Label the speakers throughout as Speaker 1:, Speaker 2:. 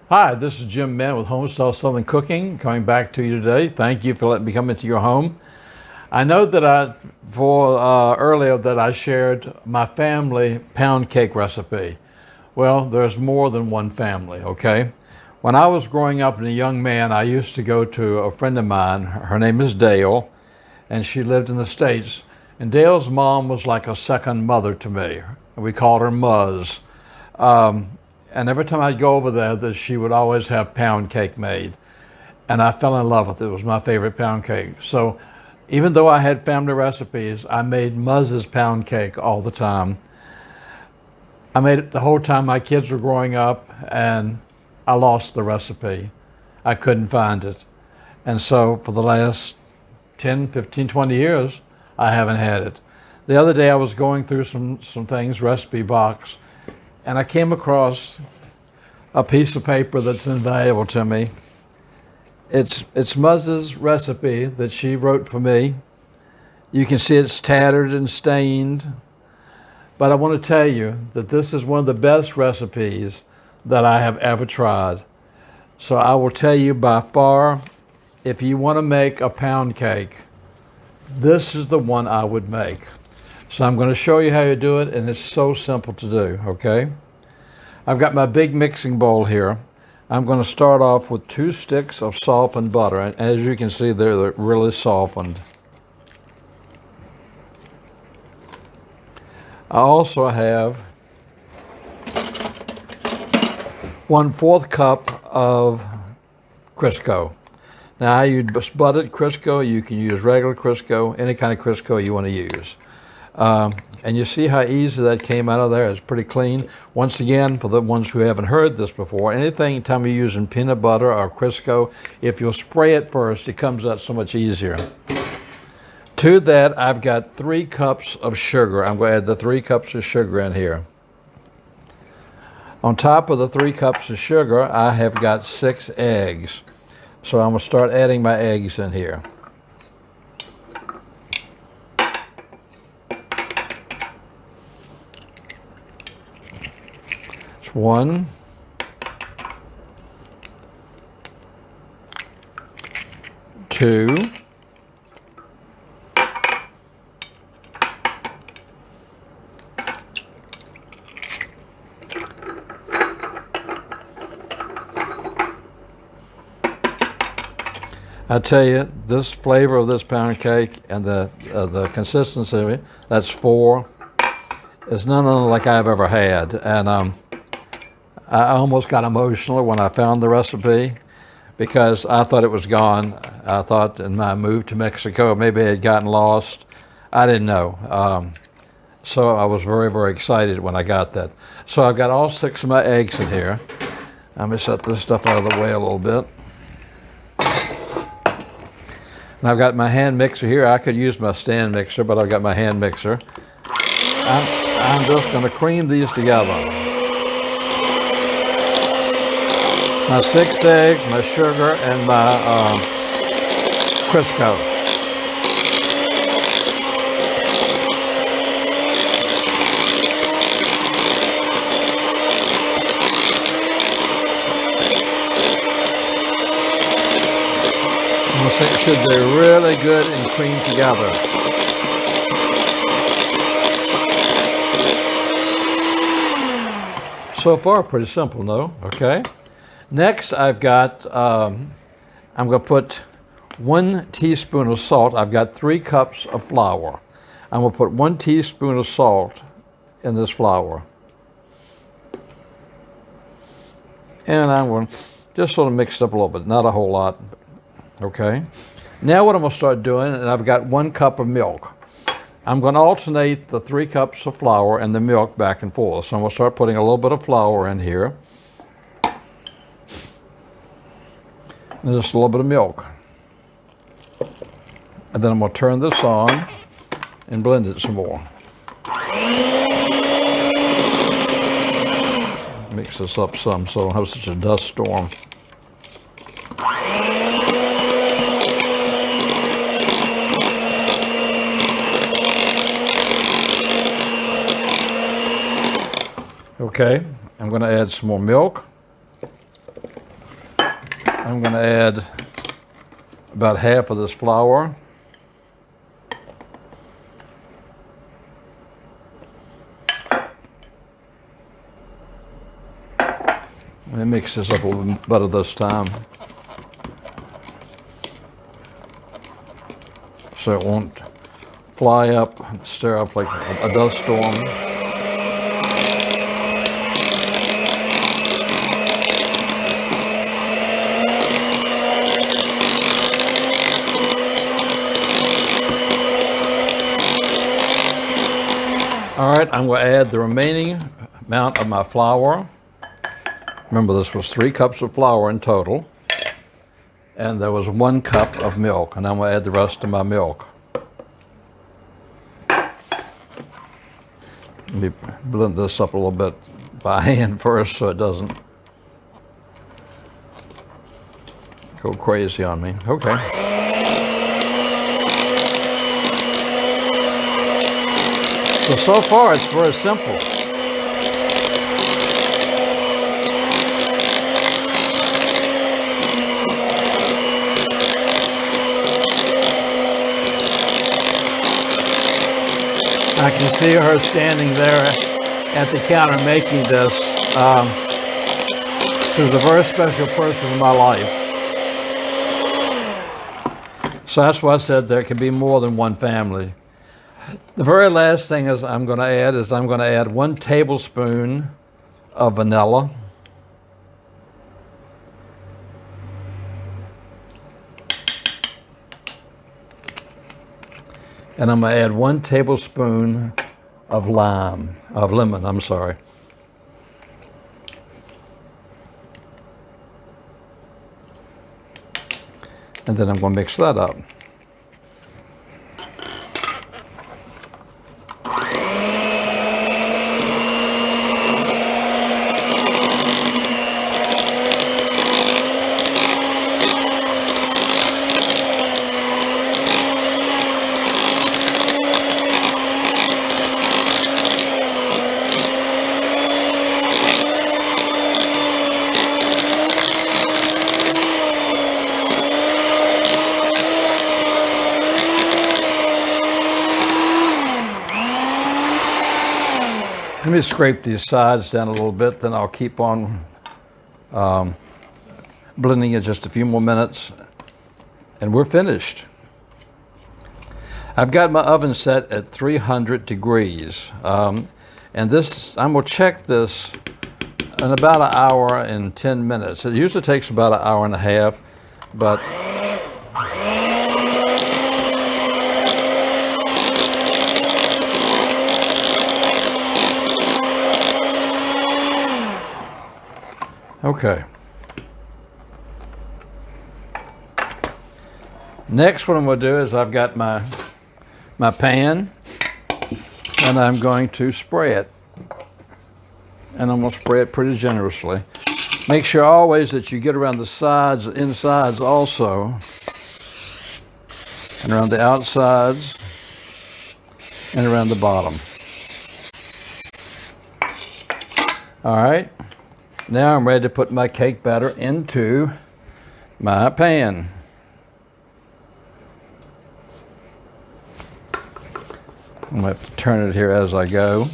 Speaker 1: Hi, this is Jim Mann with Homestyle Southern Cooking, coming back to you today. Thank you for letting me come into your home. I know that earlier that I shared my family pound cake recipe. Well, there's more than one family, okay? When I was growing up and a young man, I used to go to a friend of mine. Her name is Dale, and she lived in the States. And Dale's mom was like a second mother to me. We called her Muzz'S. And every time I'd go over there, that she would always have pound cake made. And I fell in love with it. It was my favorite pound cake. So even though I had family recipes, I made Muzz'S pound cake all the time. I made it the whole time my kids were growing up, and I lost the recipe. I couldn't find it. And so for the last 10, 15, 20 years, I haven't had it. The other day I was going through some things, recipe box, and I came across a piece of paper that's invaluable to me. It's Muzz'S recipe that she wrote for me. You can see it's tattered and stained, but I want to tell you that this is one of the best recipes that I have ever tried. So I will tell you by far, if you want to make a pound cake, this is the one I would make. So I'm going to show you how you do it, and it's so simple to do, okay? I've got my big mixing bowl here. I'm going to start off with 2 sticks of softened butter, and as you can see, they're really softened. I also have 1/4 cup of Crisco. Now I use buttered Crisco. You can use regular Crisco, any kind of Crisco you want to use. And you see how easy that came out of there. It's pretty clean. Once again, for the ones who haven't heard this before, anytime you're using peanut butter or Crisco, if you'll spray it first, it comes out so much easier. To that, I've got 3 cups of sugar. I'm going to add the 3 cups of sugar in here. On top of the 3 cups of sugar, I have got 6 eggs. So I'm going to start adding my eggs in here. It's 1, 2, 'I tell you, this flavor of this pound cake and the consistency of it, that's 4. It's none like I've ever had. And I almost got emotional when I found the recipe because I thought it was gone. I thought in my move to Mexico, maybe it had gotten lost. I didn't know. So I was very, very excited when I got that. So I've got all 6 of my eggs in here. Let me set this stuff out of the way a little bit. And I've got my hand mixer here. I could use my stand mixer, but I've got my hand mixer. I'm just going to cream these together. My 6 eggs, my sugar, and my Crisco. It should be really good and cream together. So far, pretty simple, no? Okay. Next, I've got, I'm going to put 1 teaspoon of salt. I've got 3 cups of flour. I'm going to put 1 teaspoon of salt in this flour. And I'm going to just sort of mix it up a little bit, not a whole lot. Okay. Now what I'm going to start doing, and I've got 1 cup of milk. I'm going to alternate the 3 cups of flour and the milk back and forth. So I'm going to start putting a little bit of flour in here. And just a little bit of milk. And then I'm going to turn this on and blend it some more. Mix this up some so I don't have such a dust storm. Okay, I'm going to add some more milk. I'm going to add about half of this flour. Let me mix this up a little bit better this time, so it won't fly up and stir up like a dust storm. All right, I'm going to add the remaining amount of my flour. Remember, this was 3 cups of flour in total, and there was 1 cup of milk, and I'm going to add the rest of my milk. Let me blend this up a little bit by hand first so it doesn't go crazy on me. Okay. So far it's very simple. I can see her standing there at the counter making this. She's a very special person in my life. So that's why I said there can be more than one family. The very last thing is I'm going to add 1 tablespoon of vanilla. And I'm going to add 1 tablespoon of lemon, I'm sorry. And then I'm going to mix that up. Let me scrape these sides down a little bit, then I'll keep on blending it just a few more minutes, and we're finished. I've got my oven set at 300 degrees, and this, I'm going to check this in about 1 hour and 10 minutes. It usually takes about 1 hour and a half, but okay. Next, what I'm going to do is I've got my pan, and I'm going to spray it. And I'm going to spray it pretty generously. Make sure always that you get around the sides, insides also, and around the outsides, and around the bottom. All right. Now I'm ready to put my cake batter into my pan. I'm going to have to turn it here as I go.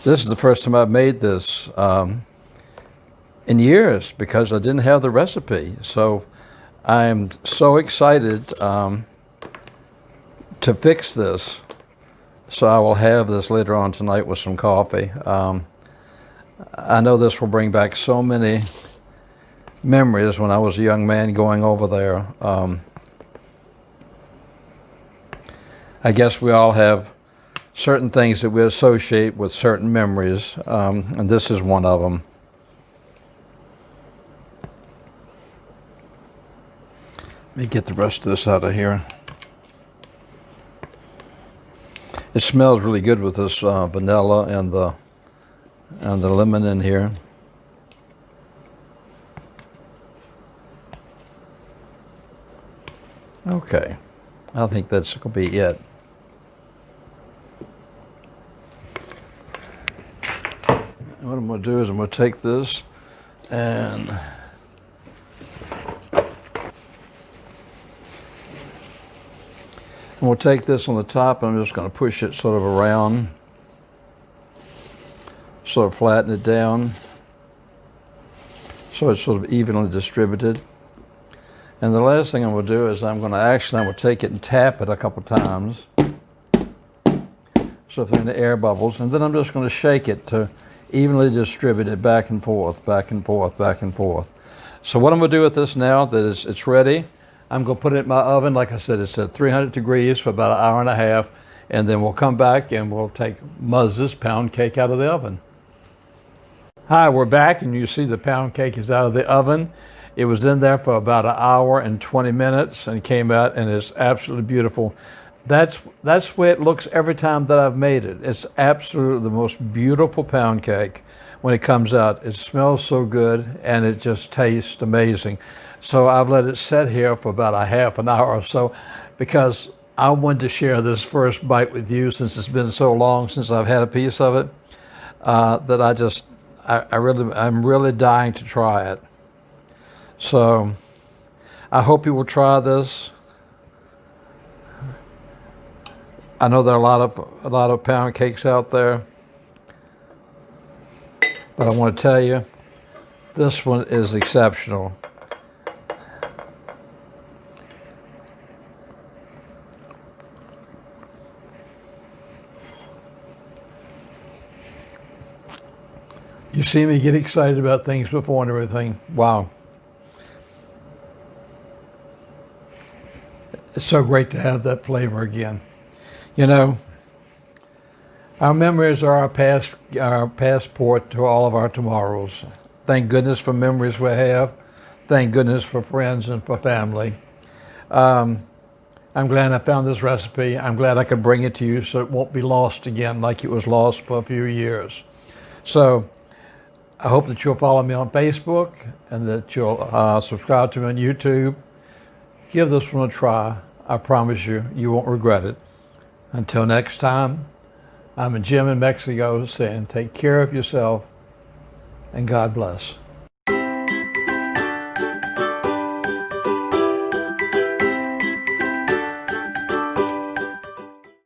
Speaker 1: This is the first time I've made this in years because I didn't have the recipe. So I'm so excited to fix this. So I will have this later on tonight with some coffee. I know this will bring back so many memories when I was a young man going over there. I guess we all have certain things that we associate with certain memories, and this is one of them. Let me get the rest of this out of here. It smells really good with this vanilla and the lemon in here. Okay, I think that's going to be it. What I'm going to do is I'm going to take this and we'll take this on the top, and I'm just going to push it sort of around, sort of flatten it down so it's sort of evenly distributed. And the last thing I'm going to do is I'm going to take it and tap it a couple times so if there are any air bubbles, and then I'm just going to shake it to evenly distribute it back and forth, back and forth, back and forth. So what I'm going to do with this now that it's ready, I'm going to put it in my oven. Like I said, it's at 300 degrees for about an hour and a half, and then we'll come back and we'll take Muzz'S pound cake out of the oven. Hi, we're back, and you see the pound cake is out of the oven. It was in there for about an hour and 20 minutes and came out, and it's absolutely beautiful. That's the way it looks every time that I've made it. It's absolutely the most beautiful pound cake when it comes out. It smells so good, and it just tastes amazing. So I've let it sit here for about a half an hour or so because I wanted to share this first bite with you since it's been so long since I've had a piece of it that I'm really dying to try it. So I hope you will try this. I know there are a lot of pound cakes out there, but I want to tell you, this one is exceptional. You see me get excited about things before and everything. Wow. It's so great to have that flavor again. You know, our memories are our passport to all of our tomorrows. Thank goodness for memories we have. Thank goodness for friends and for family. I'm glad I found this recipe. I'm glad I could bring it to you so it won't be lost again like it was lost for a few years. So I hope that you'll follow me on Facebook and that you'll subscribe to me on YouTube. Give this one a try. I promise you, you won't regret it. Until next time, I'm Jim in Mexico saying take care of yourself and God bless.